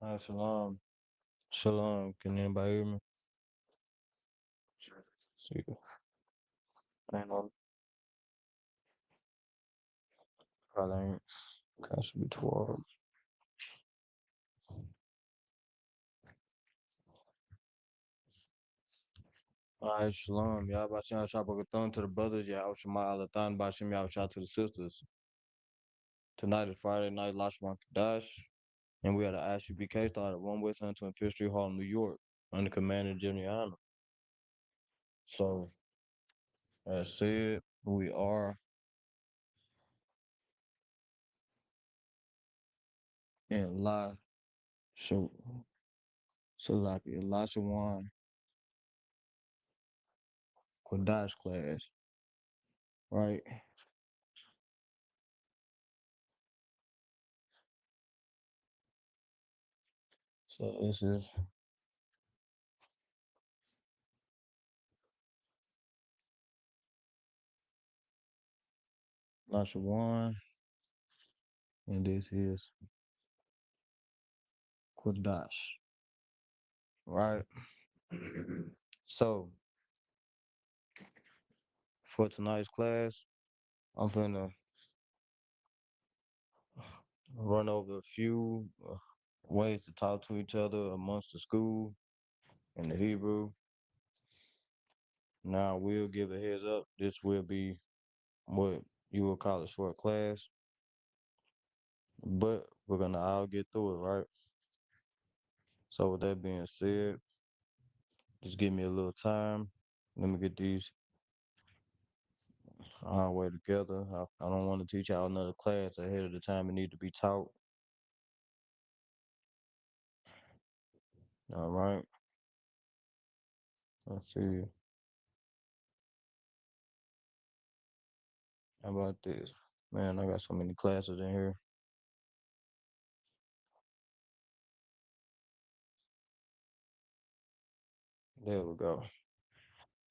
Shalom. Shalom. Can anybody hear me? See, ain't no, probably ain't. I should be 12. All right, shalom. Y'all about y'all shop to the brothers. Y'all Shema Alathan Bashim y'all shout to the sisters. Tonight is Friday night, Lashawan Qadash. And we had an ICBK started one West 125th Street Hall, New York, under command of Jimmy. So, as said, we are in so, like Lashawan Qadash class, right? So, this is Lashawan, and this is Qadash, right? So for tonight's class, I'm gonna run over a few ways to talk to each other amongst the school in the Hebrew. Now we'll give a heads up. This will be what you will call a short class, but we're gonna all get through it, right? So with that being said, just give me a little time. Let me get these all the way together. I don't want to teach y'all another class ahead of the time it need to be taught. All right. Let's see. How about this? Man, I got so many classes in here. There we go.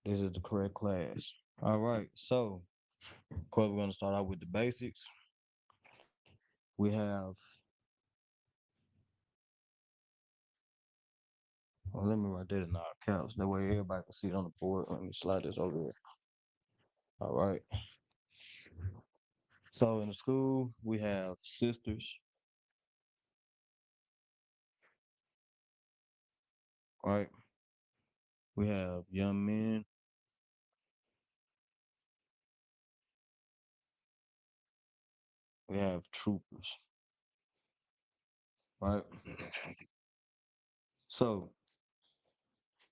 This is the correct class. All right. So, of course, we're going to start out with the basics. We have, well, let me write that in our caps. That way everybody can see it on the board. Let me slide this over here. All right. So, in the school, we have sisters, right? We have young men. We have troopers, right? So,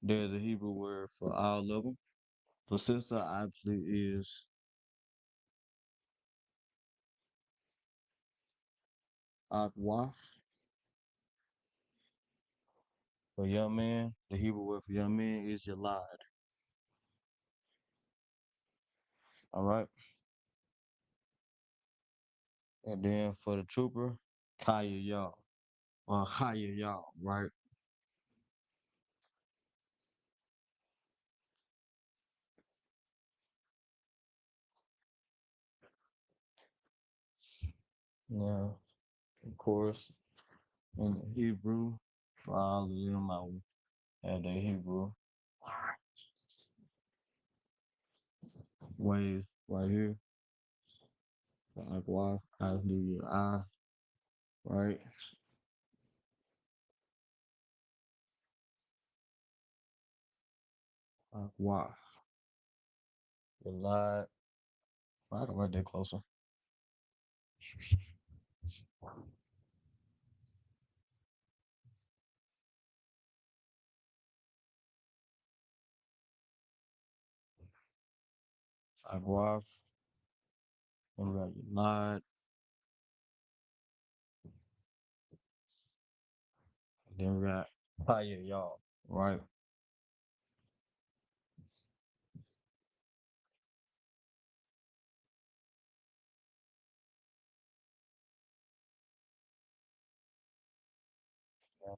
there's a Hebrew word for all of them. For sister, obviously, is akwaf. For young man, the Hebrew word for young man is yalad. All right. And then for the trooper, kaya y'all or haya y'all, right? Now, of course, in the Hebrew, for all of them, I will have the Hebrew ways right here. Akwaf, I do your eye, right? Akwaf, yalad. I can write that closer. Akwaf, then we got yalad, and then we got haya y'all, right?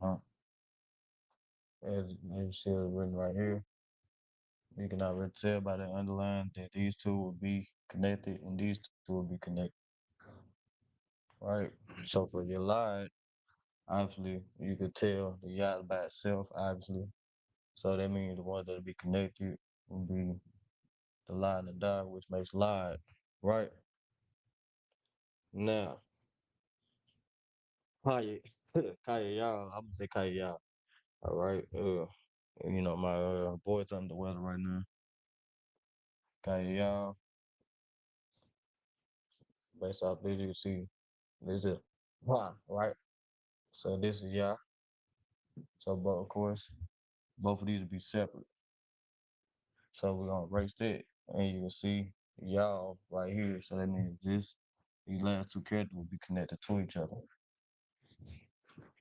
Uh, as you see it written right here, you can already tell by the underline that these two will be connected and these two will be connected, right? So for your line, Obviously, you could tell the yacht by itself, obviously. So that means the ones that'll be connected will be the lie and the die, which makes lie, right? Now, Kaya, Kaya y'all, I'm gonna say Kaya y'all. All right. My boy's under the weather right now. Kaya y'all, based off this, you can see this is why, right? So this is y'all. So, but of course, both of these will be separate. So we're gonna erase that, and you can see y'all right here. So that means these last two characters will be connected to each other.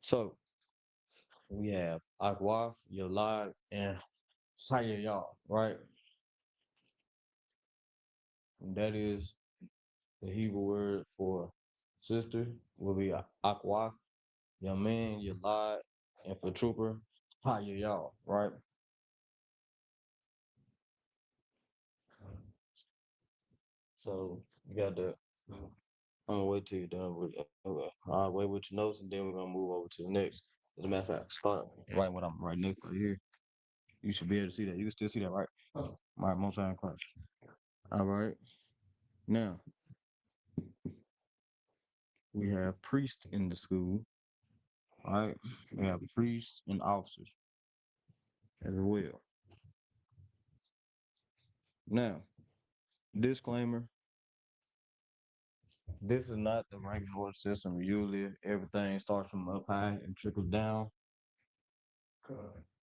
So we have Aqua, Yalad, and Saya y'all, right? And that is the Hebrew word for sister will be Aqua, your man, Yalad, and for trooper, Saya y'all, right? So you got the. I'm gonna wait till you're done with it. Okay. I'll wait with your notes, and then we're gonna move over to the next. As a matter of fact, start right what I'm right next right here. You should be able to see that. You can still see that, right? All right, most time class. All right. Now we have priests in the school. All right. We have priests and officers as well. Now, disclaimer: this is not the ranking order system. Usually, everything starts from up high and trickles down.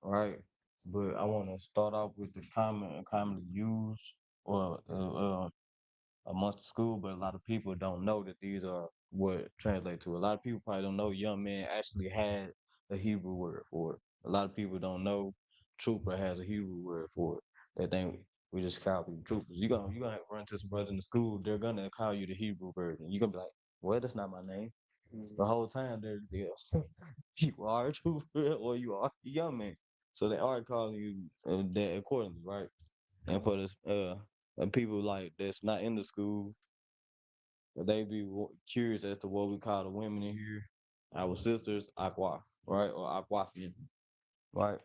Right? But I want to start off with the commonly used or amongst the school, but a lot of people don't know that these are what translate to. A lot of people probably don't know young man actually had a Hebrew word for it. A lot of people don't know trooper has a Hebrew word for it. They think we just call people troopers. You gonna run into some brothers in the school, they're gonna call you the Hebrew version. You're gonna be like, well, that's not my name. The whole time they're you are a trooper or you are a young man. So they are calling you that accordingly, right? And for this, and people like that's not in the school, they be curious as to what we call the women in here. Our sisters, aqua, right, or aquafian, right?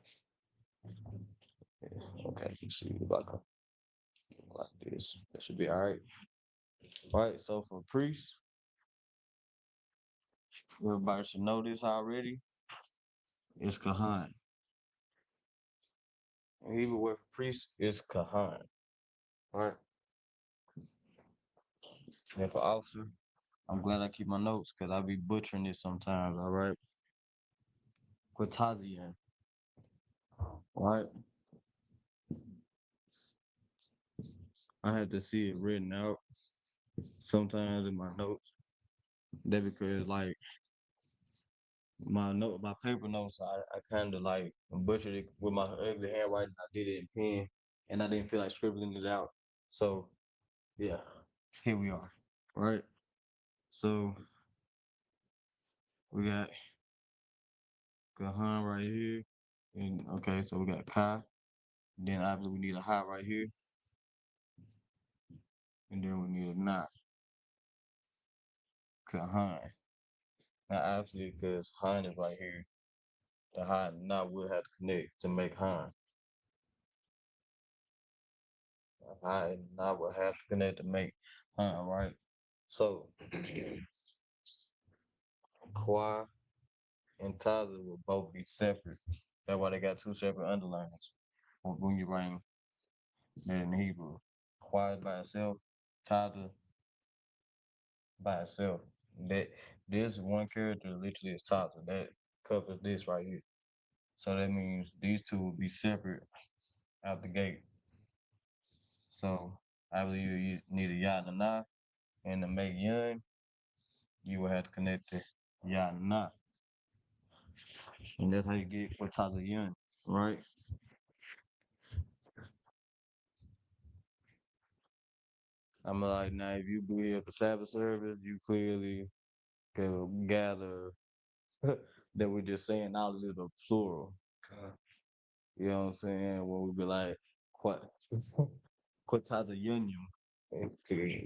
Yeah, okay, you see about like this. That should be all right. Right. So for priests, everybody should know this already. It's kahan. And even with priests, it's kahan. Right. And for officer, I'm glad I keep my notes because I be butchering this sometimes. All right. Quatazian. Right. I had to see it written out sometimes in my notes. That because like my paper notes, I kind of like butchered it with my ugly handwriting. I did it in pen, and I didn't feel like scribbling it out. So yeah, here we are. Right. So we got Gahan right here, and okay, so we got Kai. Then obviously we need a high right here, and then we need a knot. Kahan. Now obviously because Han is right here, the high and knot will have to connect to make Han. High and knot will have to connect to make Han, right? So Kwa and Taza will both be separate. That's why they got two separate underlines when you write that in Hebrew. Kwa is by itself, Taza by itself. That this one character literally is Taza. That covers this right here. So that means these two will be separate out the gate. So I believe you need a yad and a na, and to make yun, you will have to connect the yad and na. And that's how you get what Taza yun, right? I'm like, now if you be here for Sabbath service, you clearly can gather that we're just saying all of the plural. You know what I'm saying? When we be like, what? Quataza yun yum.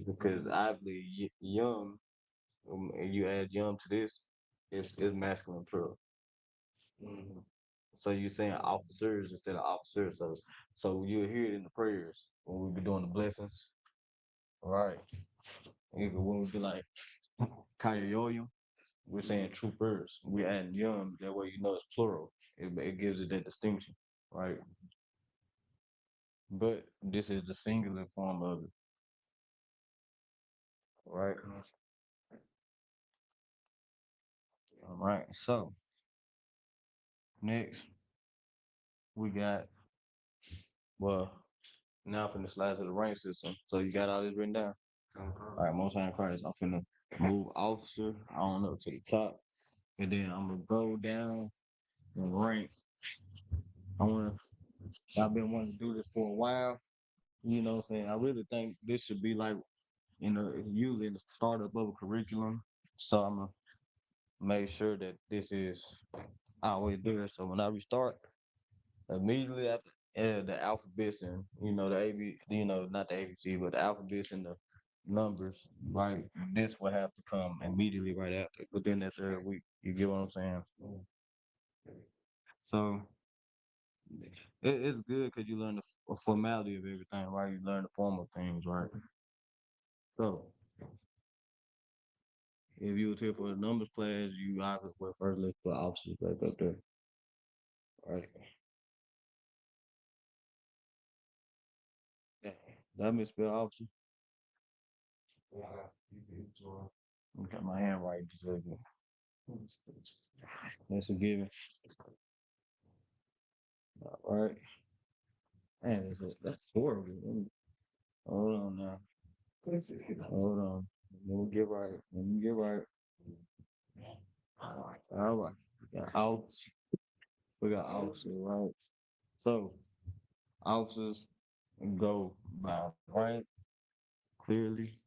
Because obviously yum, you add yum to this, It's masculine plural. Mhm. So you're saying officers instead of officers. So you'll hear it in the prayers when we be doing the blessings. Right. Even when we be like Kayoyoyum, we're saying troopers. We adding yum, that way you know it's plural. It gives it that distinction. Right. But this is the singular form of it. Right. All right. So next we got, well, now from the slides of the rank system. So you got all this written down. All right, most high in Christ. I'm finna move officer, I don't know, to the top. And then I'm gonna go down and rank. I wanna I've been wanting to do this for a while. You know what I'm saying? I really think this should be like usually in the startup of a curriculum. So I'm gonna make sure that this is always there. So when I restart, immediately after the alphabets and the AB, not the ABC, but the alphabets and the numbers, right? This will have to come immediately right after within that third week. You get what I'm saying? So it's good because you learn the formality of everything, right? You learn the form of things, right? So if you was here for the numbers class, you obviously were first. Let's put officers back up there, right? Yeah. That misspell officer. Got my handwriting just a little. That's a given. All right. Man, that's horrible. Hold on now. Hold on. Let me get right. Let me get right. All right. We got outs. We got officers, right? So officers go by right clearly.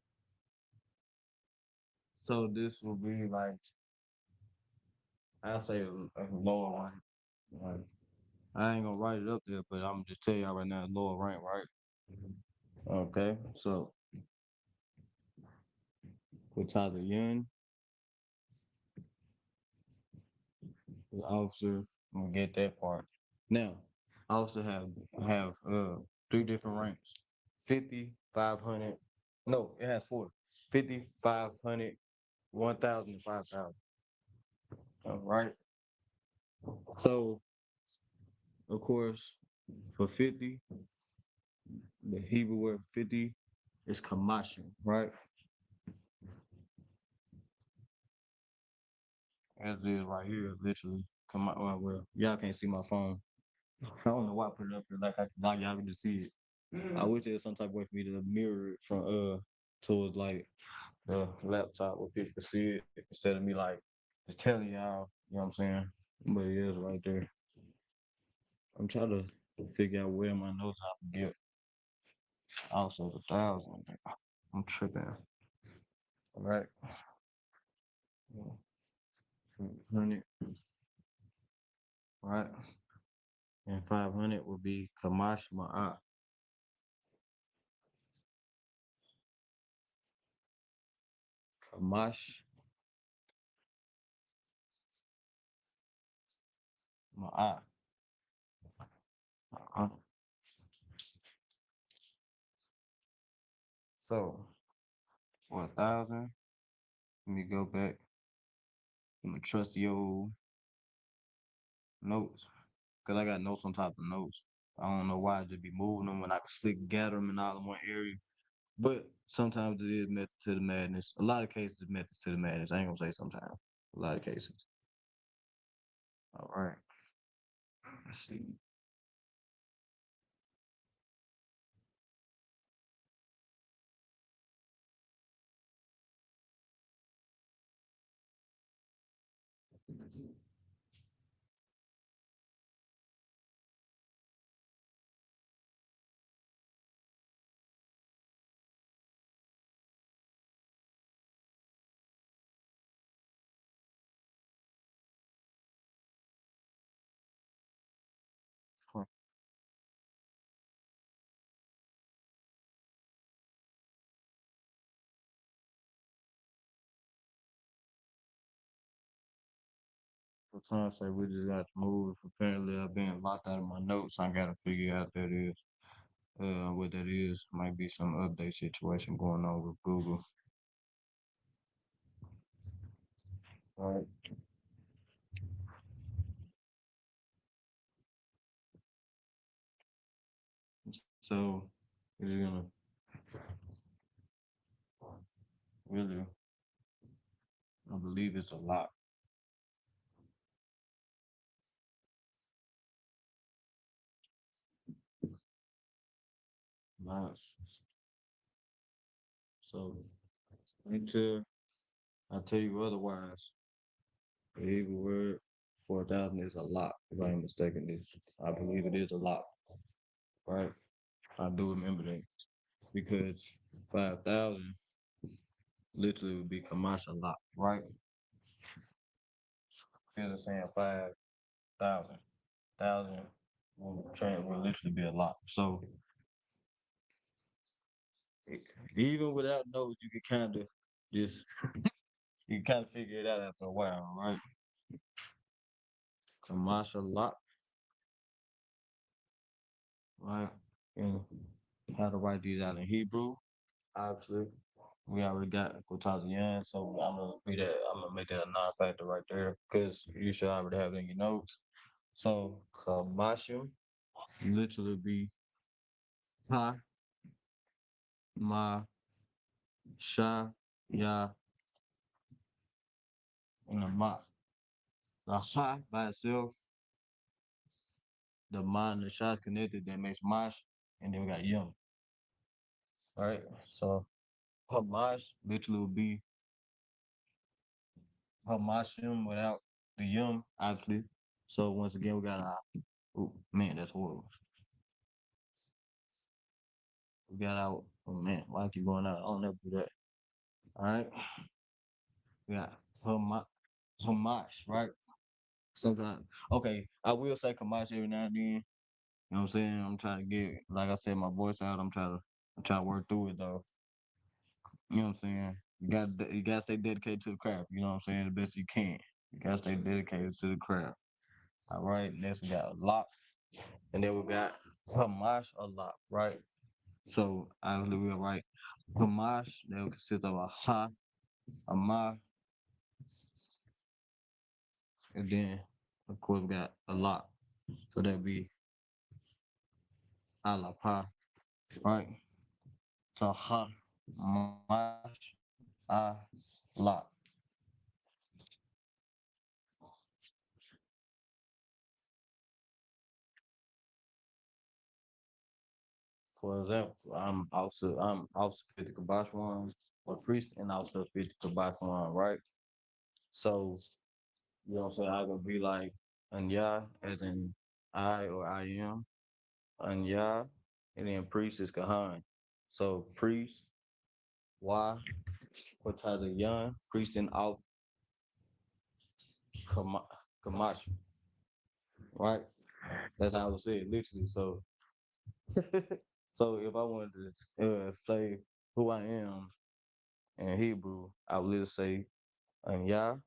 So this will be like, I say a lower rank. Like, I ain't gonna write it up there, but I'm just tell y'all right now, lower rank, right? Okay. So with Tyler Yun, the officer, I'm gonna get that part. Now, I also have three different ranks. 50, 500. No, it has four. 50, 500, 1,000, and 5,000. All right. So, of course, for 50, the Hebrew word 50 is kamashim, right? As it is right here, literally. Well, y'all can't see my phone. I don't know why I put it up here like y'all can just see it. I wish there was some type of way for me to mirror it from towards like the laptop where people can see it instead of me like just telling y'all, you know what I'm saying? But it is right there. I'm trying to figure out where my notes I can get. Also the 1,000. I'm tripping. All right. 100, right? And 500 will be Kamash Ma'at. Kamash Ma'at. Uh, So for 1,000, let me go back. I'm gonna trust your notes. Cause I got notes on top of notes. I don't know why I just be moving them when I can split gather them in all in one area. But sometimes it is method to the madness. A lot of cases it's methods to the madness. I ain't gonna say sometimes. A lot of cases. All right. Let's see. Sometimes say we just got to move. Apparently, I've been locked out of my notes. I gotta figure out that is what that is. Might be some update situation going on with Google. All right. So we're just gonna really, I believe it's a lot. Lots. So until I tell you otherwise, the Hebrew word 4,000 is a lot. If I ain't mistaken, I believe it is a lot. Right? I do remember that because 5,000 literally would be Kamash a lot, right? Instead saying 5,000, thousand will literally be a lot. So e- even without notes, you can kind of just you kind of figure it out after a while, right? Kamash a lot, right? And how to write these out in Hebrew, obviously. We already got Kotazian, so I'm gonna make that a non-factor right there because you should already have it in your notes. So Kamashim literally be ha ma sha ya and a ma. The ha by itself, the ma and the sha is connected, that makes mash, and then we got yum. Right? So Hamash literally would be Hamashim without the yum, obviously. So once again we got our oh man, that's horrible. We got our oh man, why I keep going out? I don't never do that. All right. We got Hamash, right? Sometimes okay, I will say Kamash every now and then. You know what I'm saying? I'm trying to get like I said, my voice out. I'm trying to work through it though. You know what I'm saying? You gotta stay dedicated to the craft, you know what I'm saying, the best you can. You gotta stay dedicated to the craft. All right, next we got a lot. And then we got Hamash a lot, right? So obviously we'll write Hamash that will consist of a ha, a ma, and then of course we got a lot. So that'd be a la pa, right? So ha, mash, a lot. For example, I'm also fit the kibosh one, or priest, and also fit the kibosh one, right? So you know what I'm saying? I could be like Anya, as in I or I am, Anya, and then priest is Kahan. So priest, Y, what ties a young, priest and out Kamash, right? That's how I would say it literally. So so if I wanted to say who I am in Hebrew, I would literally say Anya,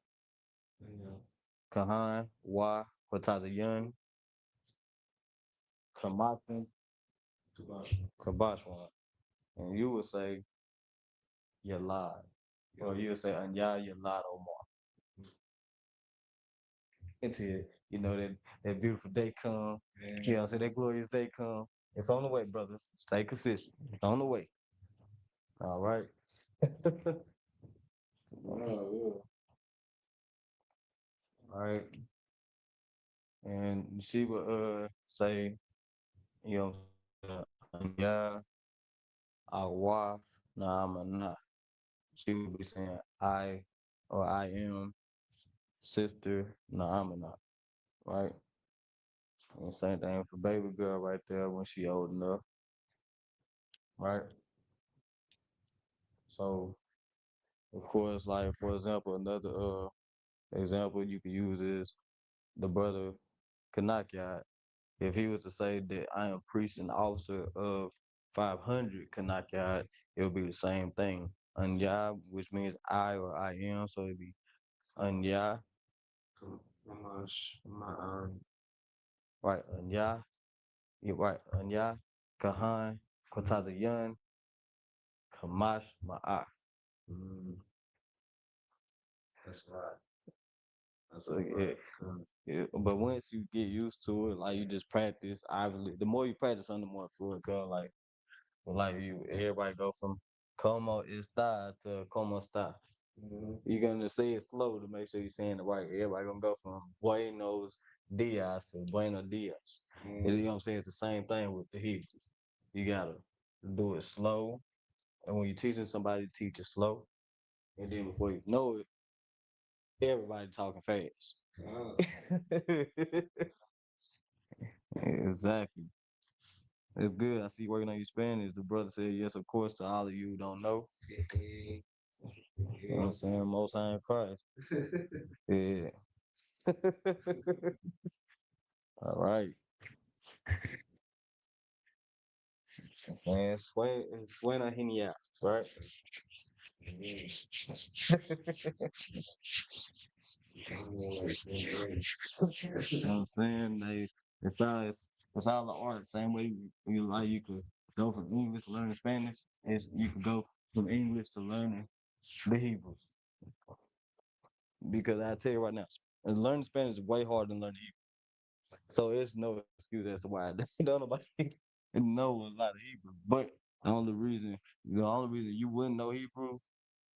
Kahan, Y, Watazayan, Kamashin, Kabashwan. And you would say Yalad. Or you would say Anya Yalad Omar. Until, that beautiful day come. You know what I'm saying? That glorious day come. It's on the way, brother. Stay consistent. It's on the way. All right. All right. And she would say, Anya Awa na I'm a nah. She would be saying I or I am sister na I'm a nah. Right? And same thing for baby girl right there when she old enough, right? So of course, like for example, another example you could use is the brother Kanakyat. If he was to say that I am priest and officer of 500 Kanakyat, it would be the same thing. Anya, which means I or I am, so it'd be Anya my right, Anya, you right, Anya, Kahan, Kwatazayan, Kamash, Ma'a. Mm, that's right. That's so yeah, yeah. But once you get used to it, like you just practice, obviously, the more you practice, the more fluid come. Like you, everybody go from como está to como está. You're gonna say it slow to make sure you're saying it right. Everybody gonna go from buenos dias to buenos dias. And you know what I'm saying? It's the same thing with the Hebrew. You gotta do it slow. And when you're teaching somebody, teach it slow. And then before you know it, everybody talking fast. Exactly. It's good. I see you working on your Spanish. The brother said, yes, of course, to all of you who don't know. You know what I'm saying? Most High in Christ. Yeah. All right. And suena genial, right? You know what I'm saying? It's all the art. Same way you could go from English to learning Spanish, you could go from English to learning the Hebrews. Because I tell you right now, learning Spanish is way harder than learning Hebrew. So there's no excuse as to why don't nobody know a lot of Hebrew. But the only reason you wouldn't know Hebrew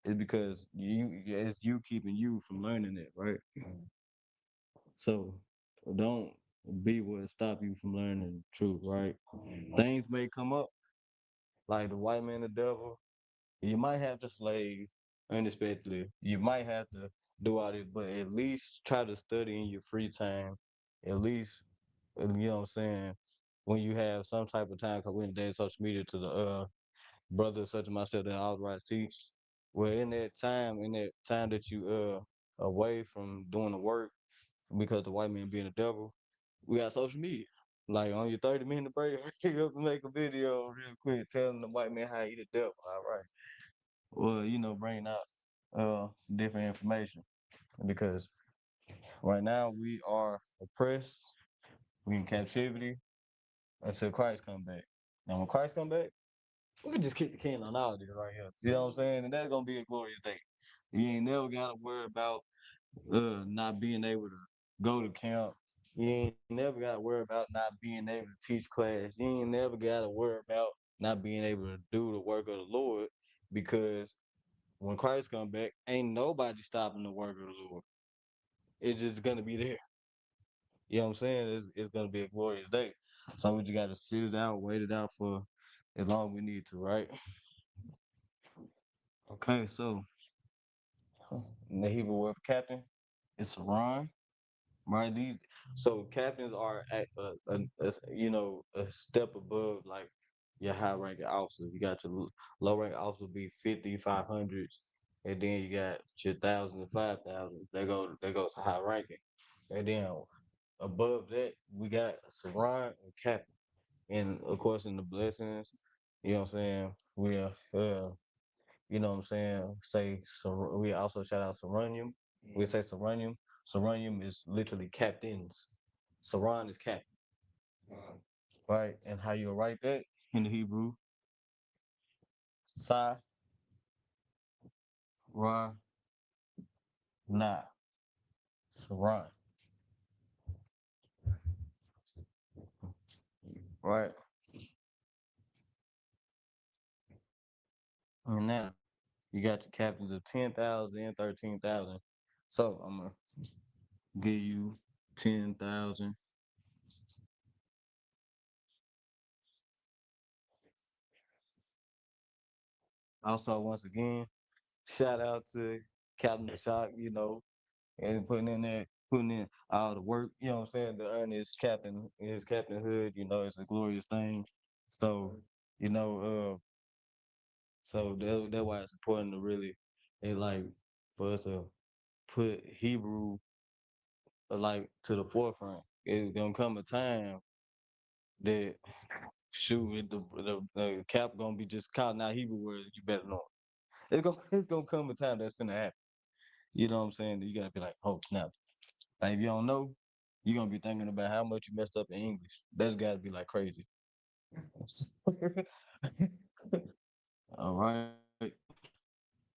is because it's you keeping you from learning it, right? So don't be what stop you from learning the truth, right? Things may come up like the white man, the devil. You might have to slave unexpectedly. You might have to do all this, but at least try to study in your free time. At least you know what I'm saying. When you have some type of time, because we're in days social media to the brothers such as myself that I was right teach. Well, in that time that you away from doing the work because the white man being the devil, we got social media. Like on your 30-minute break, you up and make a video real quick telling the white man how he the devil. All right. Well, bringing out different information because right now we are oppressed, we in captivity until Christ come back. Now when Christ come back, we can just kick the can on all this right here. You know what I'm saying? And that's gonna be a glorious day. You ain't never gotta worry about not being able to go to camp. You ain't never gotta worry about not being able to teach class. You ain't never gotta worry about not being able to do the work of the Lord because when Christ come back, ain't nobody stopping the work of the Lord. It's just gonna be there. You know what I'm saying? It's gonna be a glorious day. So we just gotta sit it out, wait it out for as long as we need to, right? Okay, so the Hebrew word for captain is Saran, right? Captains are at a step above like your high ranking officers. You got your low rank officer be 50, 500s, and then you got your thousands and 5,000. They go to high ranking, and then above that we got Saran and captain, and of course in the blessings, you know what I'm saying? You know what I'm saying? We also shout out Serenium. We say Serenium. Serenium is literally captains. Saran is captain, right? And how you write that in the Hebrew? Sa, Ra, Na, Saran, right? And now you got your captains of 10,000, 13,000. So I'm going to give you 10,000. Also, once again, shout out to Captain the Shock, and putting in all the work, you know what I'm saying, to earn his captainhood, it's a glorious thing. So, you know, that's why it's important to really like for us to put Hebrew like to the forefront. It's gonna come a time that the cap gonna be just calling out Hebrew words, you better know it. It's gonna come a time that's gonna happen. You know what I'm saying? You gotta be like, oh snap. Like if you don't know, you're gonna be thinking about how much you messed up in English. That's gotta be like crazy. All right.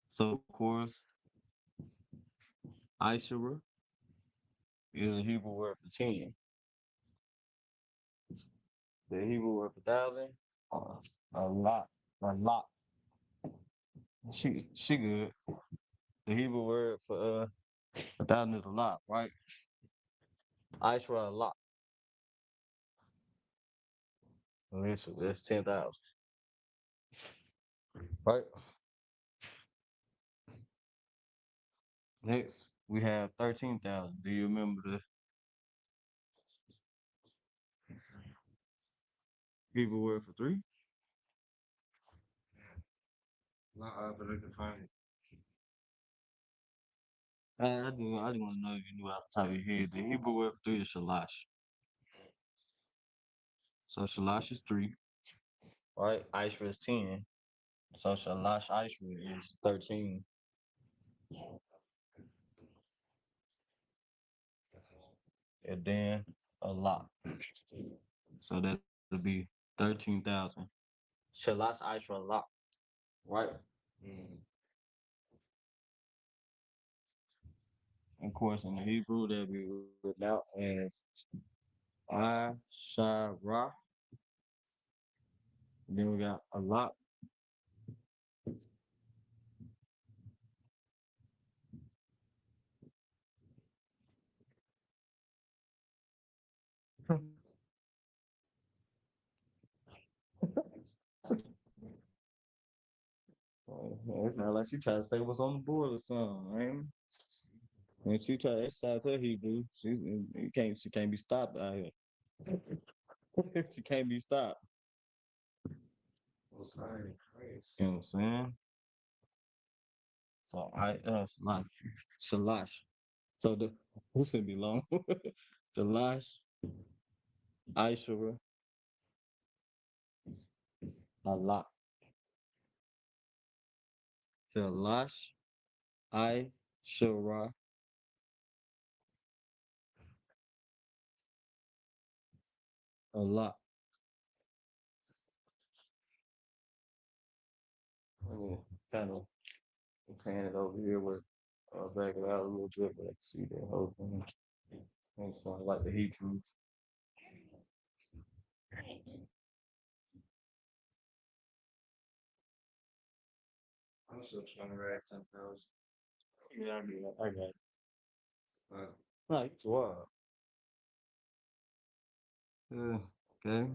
So of course, Aishara is a Hebrew word for 10. The Hebrew word for thousand, uh, a lot, a lot. She good. The Hebrew word for 1,000 is a lot, right? Aishra a lot. That's 10,000, right? Next, we have 13,000. Do you remember the Hebrew word for three? But I can find it. I didn't want to know if you knew off the top of your head. The Hebrew word for three is shalash. So shalash is three, right? Aishra is 10. So shalash Aishra is 13. And then a lot. So that'll be 13,000. Shalash Aishra a lot, right? Mm. Of course, in the Hebrew, that'll be written out as I Shara. Then we got a lot. It's not like she trying to say what's on the board or something, man. When she try to exercise her Hebrew, she can't be stopped out here. She can't be stopped. You know what I'm saying? So I Shalash. Shalash. So this should be long. Shalash, Aishara, a lot. Shalash, Aishara, a lot. Let me kind of pan it over here with back it out a little bit, but I can see that whole thing. That's why I like the heat proof. I'm still trying to write 10,000. Yeah, I got it. No, it's wild. Yeah, okay.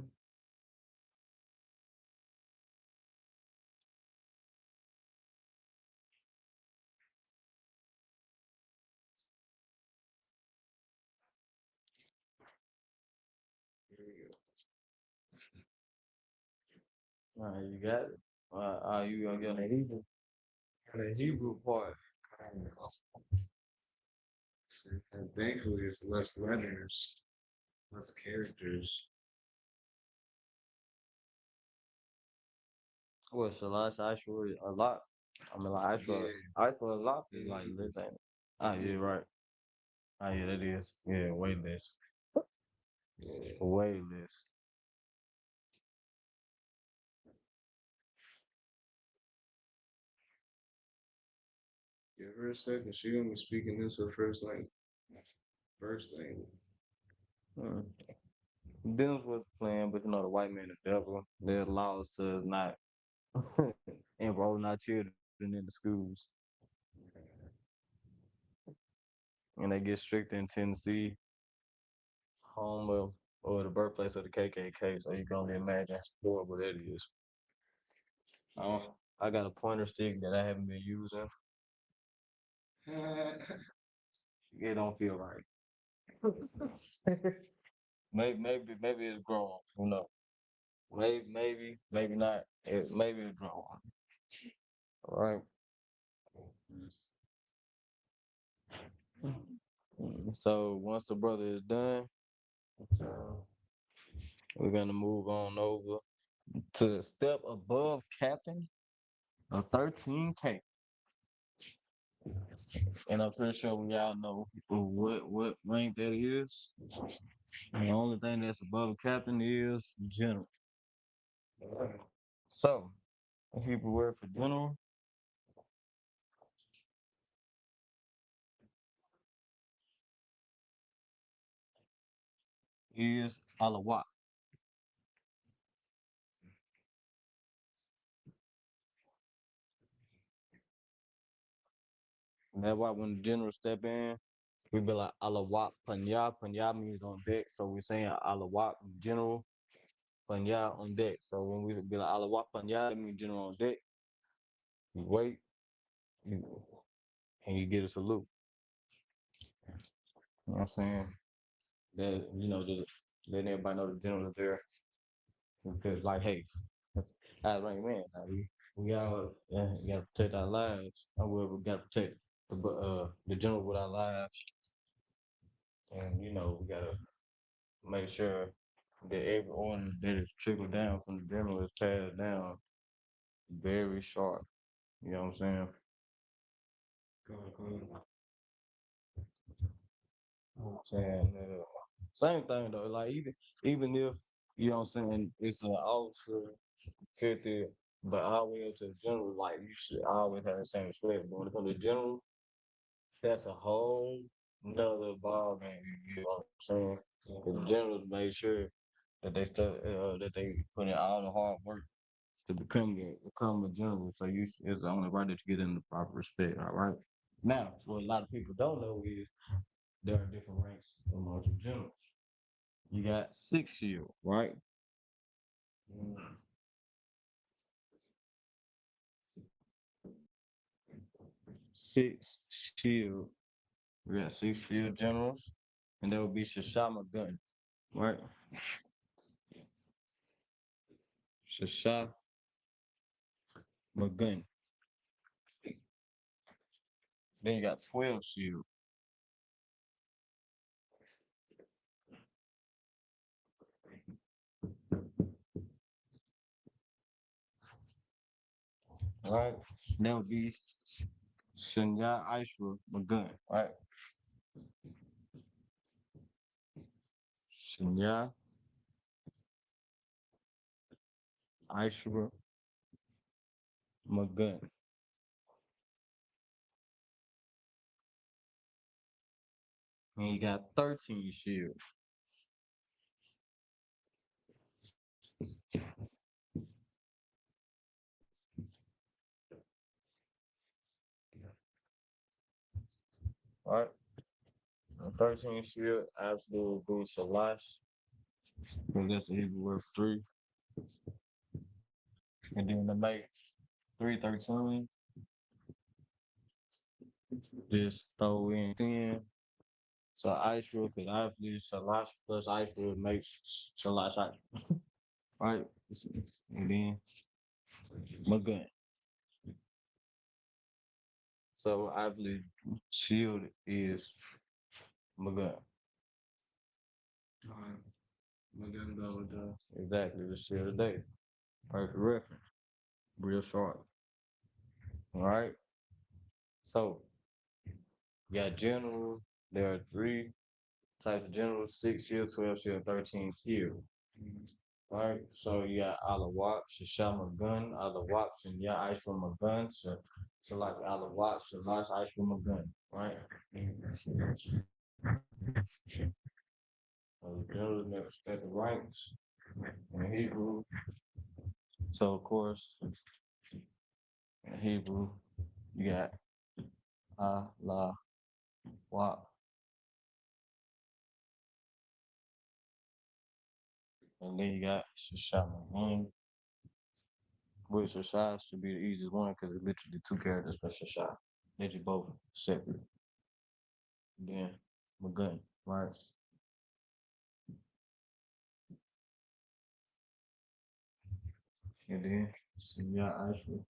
All right, you got it. You gonna get on the Hebrew? The Hebrew part. And thankfully, it's less letters, less characters. Well, Shalash Ashur a lot. I mean, like Ashur a lot is like less ain't it? Ah, yeah, right. Ah, yeah, that is. Yeah, way less. Yeah. Way less. Give her a second. She gonna be speaking this her first language. First language. Hmm. Deals with the plan, but you know the white man the devil. They allow us to not enroll our children in the schools, and they get stricter in Tennessee, home of or the birthplace of the KKK. So you can only imagine how horrible that is. I got a pointer stick that I haven't been using. It don't feel right. Maybe it's grown. Who knows? Maybe not. Maybe it's grown. All right. So once the brother is done, so we're gonna move on over to the step above captain of 13K. And I'm pretty sure we all know what rank that is. And the only thing that's above captain is general. So, the Hebrew word for general is alawat. And that's why when the general step in, we be like alawat panya. Panya means on deck. So we're saying alawat general panya on deck. So when we be like alawat panya, that means general on deck. You wait, you, and you get a salute. You know what I'm saying? That, just letting everybody know the general is there. Because like, hey, as right man, like, we all gotta protect our lives. We gotta protect the general with our lives. And we gotta make sure that every order that is trickled down from the general is passed down very sharp. You know what I'm saying? Cool. You know what I'm saying? Same thing though. Like even if you know what I'm saying, it's an officer 50, but all the way up to the general, like you should always have the same respect. But when it comes to general, that's a whole nother ball game. You know what I'm saying? The generals made sure that that they put in all the hard work to become a general. So it's only right that you get in the proper respect. All right. Now, what a lot of people don't know is there are different ranks amongst the generals. You got six shield, right? Six shield. We got six shield generals, and there will be Shashama gun, right? Shashama gun. Then you got 12 shield, right? That would be Shanya Aishwa gun, right? Shanya Aishwa gun. And you got 13 shield, right? And 13 shield absolutely would be Shalash, because that's the Hebrew word for three. And then to make 313, just throw in 10. So Aishwa, because obviously Shalash plus Aishwa makes Shalash Aishwa, right? And then gun. So obviously shield is gun. Alright. Magan go with exactly the shield today. Perfect reference. Real short. All right. So you got general. There are three types of generals: 6 shield, 12 shield, 13 shield. All right. So you got Alawak, Shashama gun, Alawak, and yeah, ice from a gun. So like Alawak, Shalash, ice from a gun. Right. So the generals never respect the ranks in Hebrew. So of course in Hebrew you got Allah, Wak, and then you got Shashama. Which Shashai should be the easiest one because it's literally two characters for Shashai. They just both separate. Then Magun, right? And then Sunya Ashra.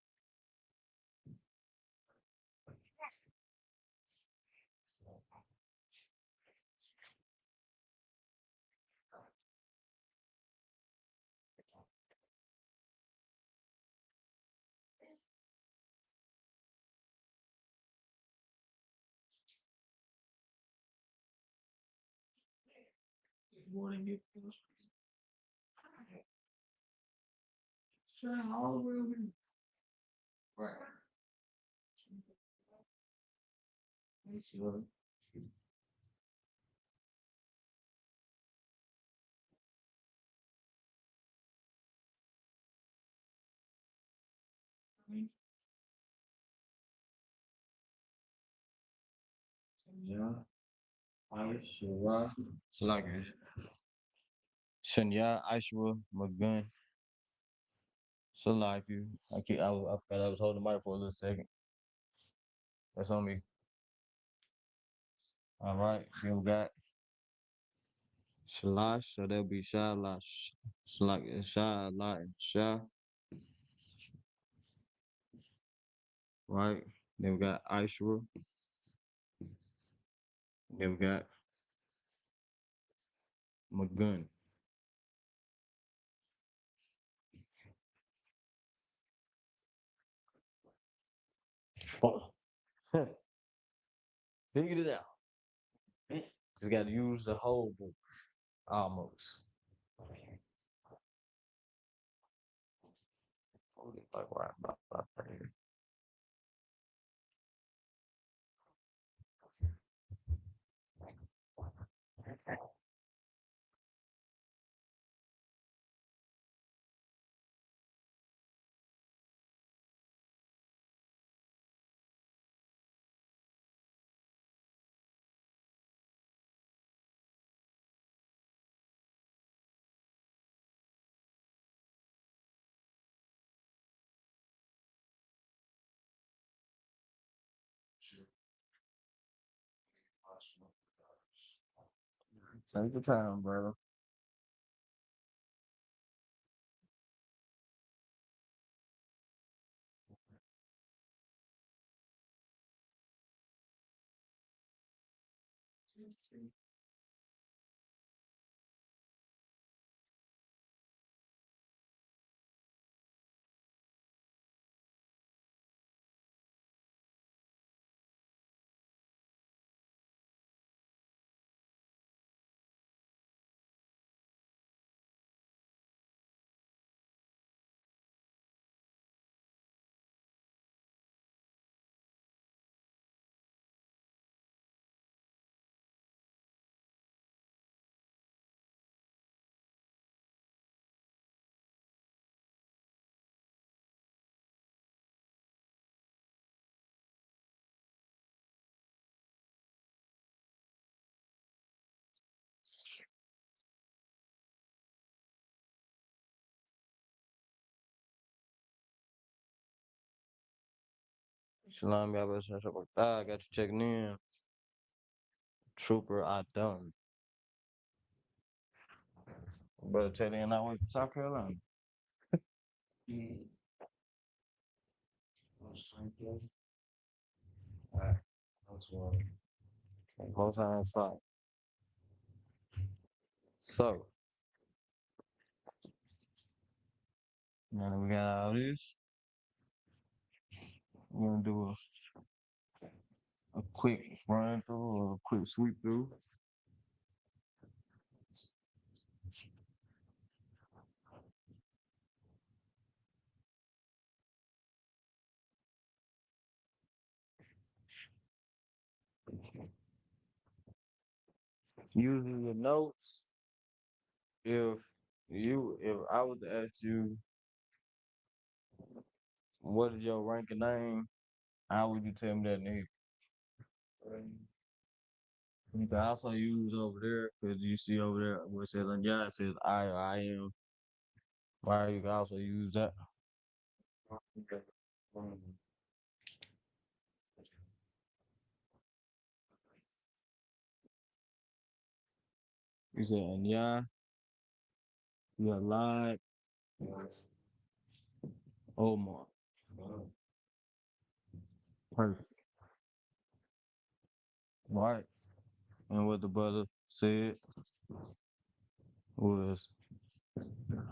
Yeah, Aishwa. It's like Shania Aishwa McGunn. So like you. I forgot I was holding the mic for a little second. That's on me. All right. Then we got Shalash, so that'll be Shalash. It's like Shalash and Shah, right? Then we got Aishwa. Then we got McGunn. Oh. Figured it out. Just got to use the whole book almost. Like right here. Take your time, brother. Shalom, y'all. I got you checking in. Trooper, I done. Brother Teddy and I went to South Carolina. Alright, that's one. Most times five. So, now that we got all this, we're gonna do a quick run through or a quick sweep through. Using your notes, if if I was to ask you what is your ranking name, how would you tell me that name? You can also use over there because you see over there where it says on yeah, it says I or I am. Why you can also use that. You said Anya, you got lied, Omar. Perfect. Right. And what the brother said was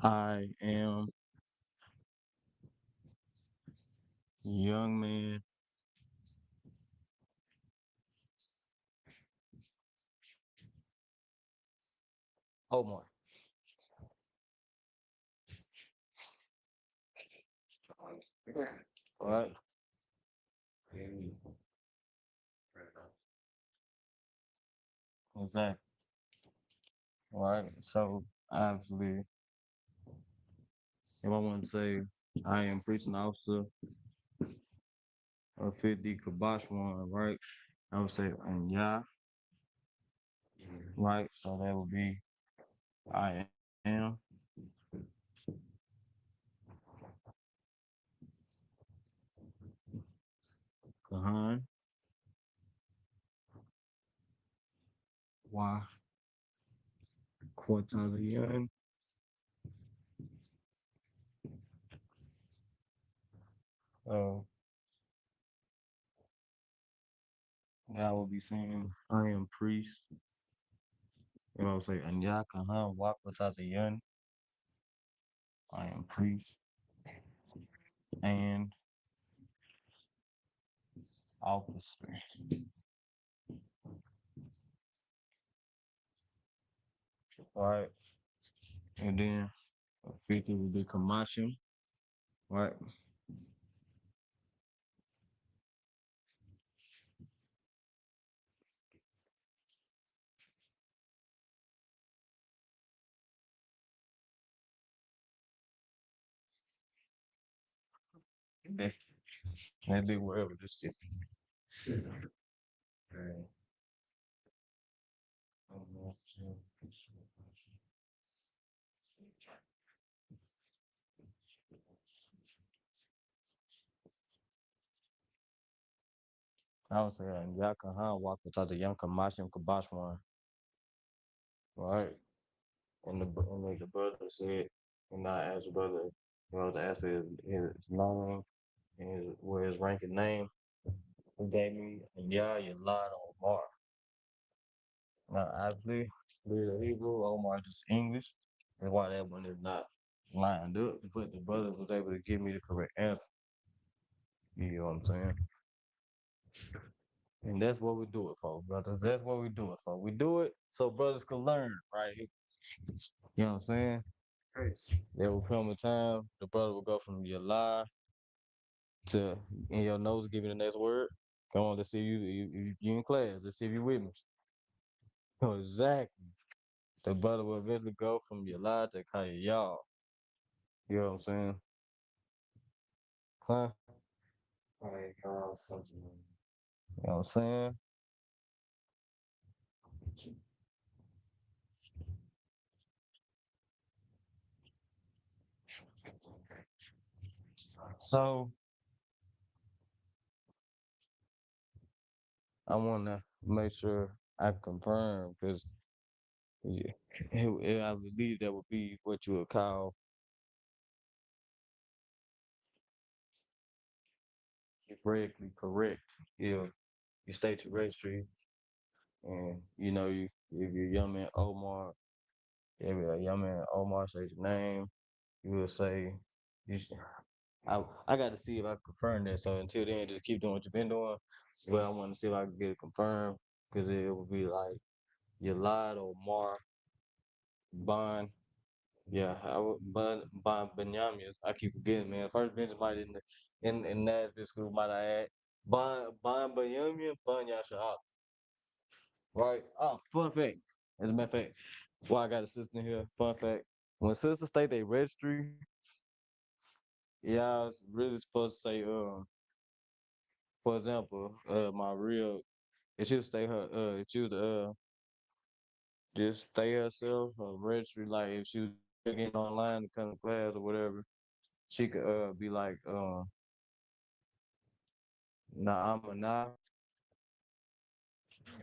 I am young man Omar. All right. Exactly. All right. So obviously, if I want to say I am preaching officer of 50 Kabosh one, right? I would say and yeah, right? So that would be I am Kahan Y Quaternion. Uh, I would be saying I am priest. You know what I'm saying? And yeah, Kahan Y Quaternion. I am priest and officer. All right. And then 50 would be Kamashim, right? That, that be wherever this is. Right. I was saying Yakahan walk without the young Kamashim Kabashwan, right? And the brother said, and I asked the brother, to ask for his name and where his rank and name. He gave me and you lied on Omar. Now obviously, we're Hebrew, Omar just English. That's why that one is not lined up. But the brother was able to give me the correct answer. You know what I'm saying? And that's what we do it for, brother. That's what we do it for. We do it so brothers can learn, right? You know what I'm saying? There will come a time the brother will go from your lie to in your nose, give you the next word. Come on, let's see you in class. Let's see if you with me. Oh, exactly. The brother will eventually go from your lie to call you y'all. You know what I'm saying? Huh? Like, something. You know what I'm saying? So I want to make sure I confirm because yeah, I believe that would be what you would call theoretically correct. If you state your registry and if you're young man Omar, if you're a young man Omar says your name, you will say you should, I got to see if I can confirm that. So until then, just keep doing what you've been doing. But I want to see if I can get it confirmed because it would be like you lied or Mar Bond. Yeah, I would Bond Benyamin. I keep forgetting, man. First bench might in Nashville school might I add Bond Benyamin Bond Yasha. Right? Oh, fun fact. As a matter of fact, well, I got a sister in here. Fun fact. When sisters state they registry, yeah, I was really supposed to say, for example, my real, if she would stay her, if she was, just stay herself, registry, like if she was getting online to come to class or whatever, she could, be like, nah, I'm a nah,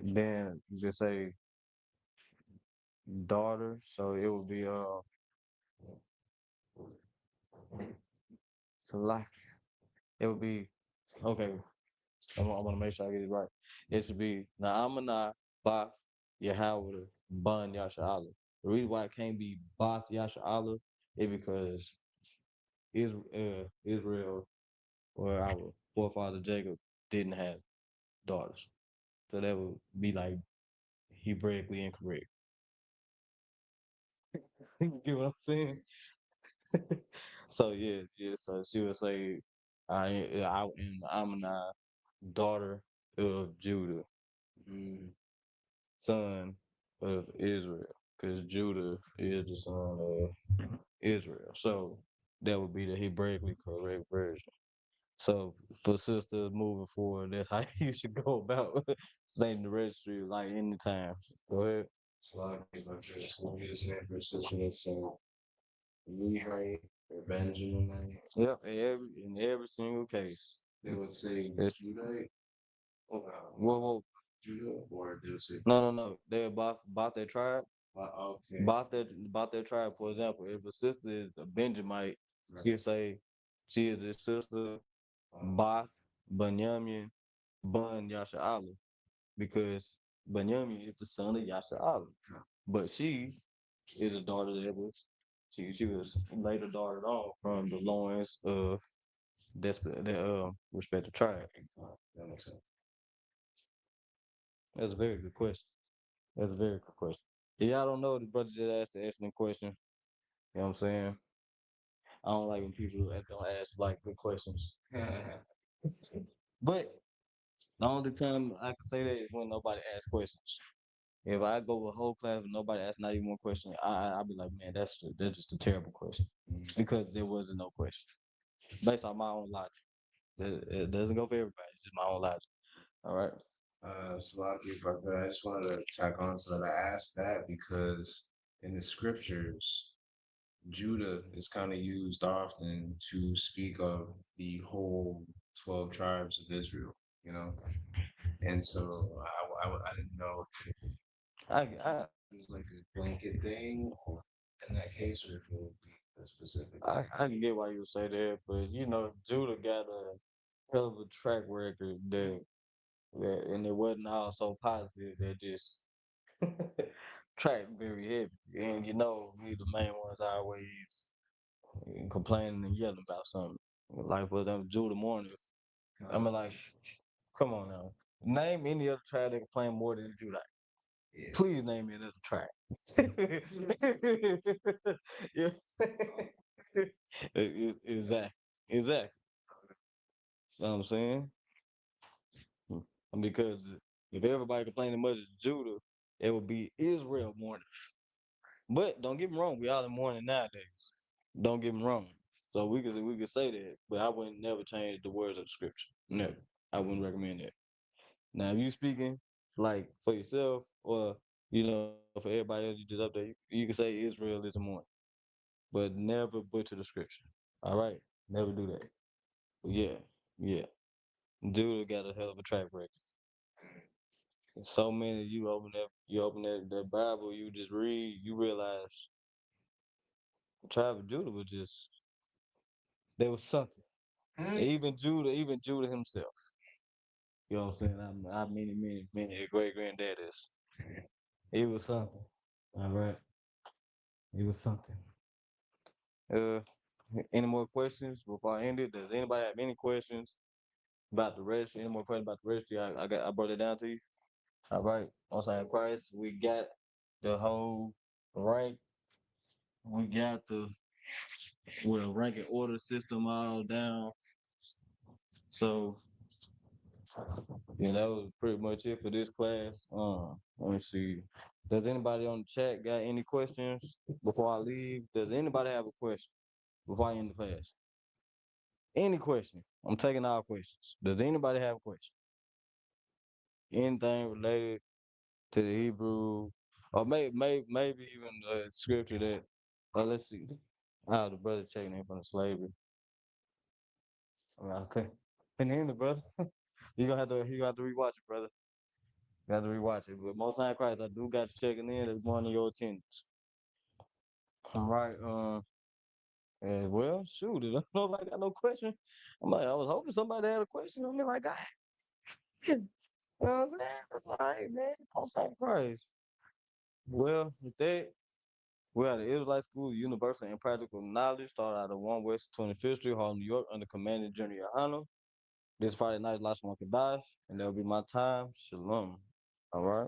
then just say daughter, so it would be, so like, it would be, okay, I want to make sure I get it right. It should be Na'amana Ba Yahawada Bun Yasha Allah. The reason why it can't be Ba Yasha Allah is because Israel or our forefather Jacob didn't have daughters. So that would be like Hebraically incorrect. You get what I'm saying? So yeah, yeah. So she would say, and I'm a daughter of Judah, Mm, son of Israel, because Judah is the son of Israel. So that would be the Hebraically correct version. So for sisters moving forward, that's how you should go about saying the registry like anytime. Go ahead. so if I just want you to say for assistance, so Levite or Benjaminite, Yep, in every single case. they would say It's, Judite, whoa, whoa. Judah, or they would say No, no, no. They're about their tribe. okay, About their tribe. For example, if a sister is a Benjamite, right, she'll say she is a sister Bath Bunyamin Bun Yasha'ala because Bunyamin is the son of Yasha'ala. But she is a daughter that was later daughter on from the loins of the respective tribe. that makes sense. That's a very good question. That's a very good question. Yeah, y'all don't know the brother just asked the excellent question. You know what I'm saying? I don't like when people don't ask like good questions. But the only time I can say that is when nobody asks questions. If I go a whole class and nobody asks not even one question, I'll be like, man, that's just a terrible question Mm. because there wasn't no question based on my own logic. It doesn't go for everybody. It's just my own logic. All right. Salaki, if I could, I just wanted to tack on to that. I asked that because in the scriptures, Judah is kind of used often to speak of the whole 12 tribes of Israel, you know? And so I didn't know I I if it was like a blanket thing or in that case, or if it would be a specific. I can get why you would say that, but Judah got a hell of a track record and it wasn't all so positive. That just track very heavy, and we the main ones always complaining and yelling about something. Like for example, Judah Morning. I mean, like, come on now. Name any other tribe that complain more than Judah. Yeah. Please name me another tribe. Yeah. Exactly. Exactly. You know what I'm saying? Because if everybody complaining much as Judah, it would be Israel mourning. But don't get me wrong, we all in mourning nowadays. Don't get me wrong. So we could say that, but I wouldn't never change the words of the scripture. Never. I wouldn't recommend that. Now, if you speaking like for yourself or for everybody else, you just up there, you can say Israel is a mourning, but never butcher the scripture. All right, never do that. But yeah, yeah. Judah got a hell of a track record. So many you open that Bible, you just read, you realize the tribe of Judah was just there was something. Even Judah himself. You know what I'm saying? I many great granddaddies. It was something. All right. It was something. Uh any more questions before I end it? Does anybody have any questions about the registry? Any more questions about the registry? I brought it down to you. All right. On sign Christ, we got the whole rank. We got the rank and order system all down. So that was pretty much it for this class. Let me see. Does anybody on the chat got any questions before I leave? Does anybody have a question before I end the class? Any question? I'm taking all questions. Does anybody have a question? Anything related to the Hebrew, or maybe even the scripture that? Let's see. The brother checking in from the slavery. Okay. Can you hear me, brother? You gonna have to rewatch it, brother. You have to rewatch it. But most time Christ, I do got you checking in as one of your attendants. All right. Well, shoot, if nobody got no question, I was hoping somebody had a question. I'm like, God, you know what I'm saying? That's all right, man. Most time Christ. Well, with that, we are the Israelite School of Universal and Practical Knowledge, started out of 1 West 25th Street, Harlem, New York, under commanding General Yohana. This Friday night, Lashawan Qadash, and that'll be my time. Shalom. All right.